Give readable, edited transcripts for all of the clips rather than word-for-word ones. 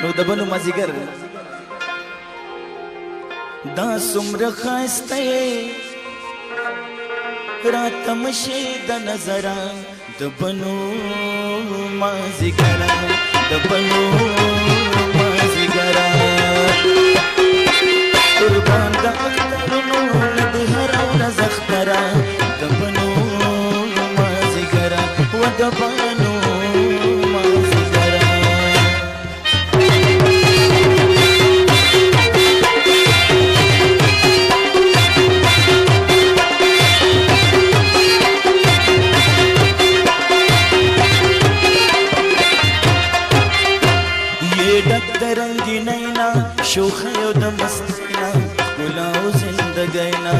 نو د بنو مازیګر دا څومره ښایسته یې راته مشي د نظره د بنو مازیګره د بنو مازیګره قربان د اخترونو د هره ورځ اختره د بنو مازیګره و د بنو مازیګره رنگینینا شوخیو د مستینا ګلاو زندګینا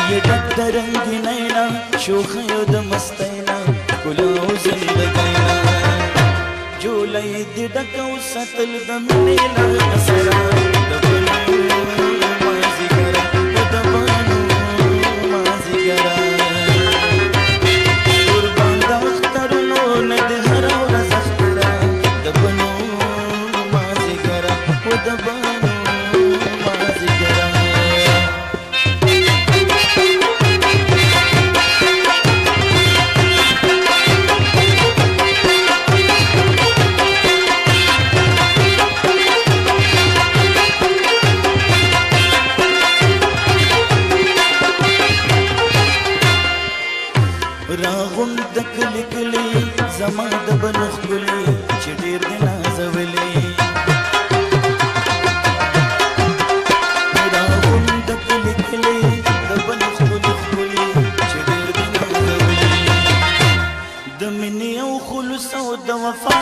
یہ ډک د رنگینینا شوخیو د مستینا ګلاو زندګینا جولای دې ډکو ستل د مینې له سره د بنو مازیګره د بنو مازیګره راغون د کلی کلی زما د بنو ښکلي چې ډېر دې نازولې راغون د کلی کلی د بنو ښکلي ښکلي چې ډېر دې نازولې د مینې او خلوص او د وفا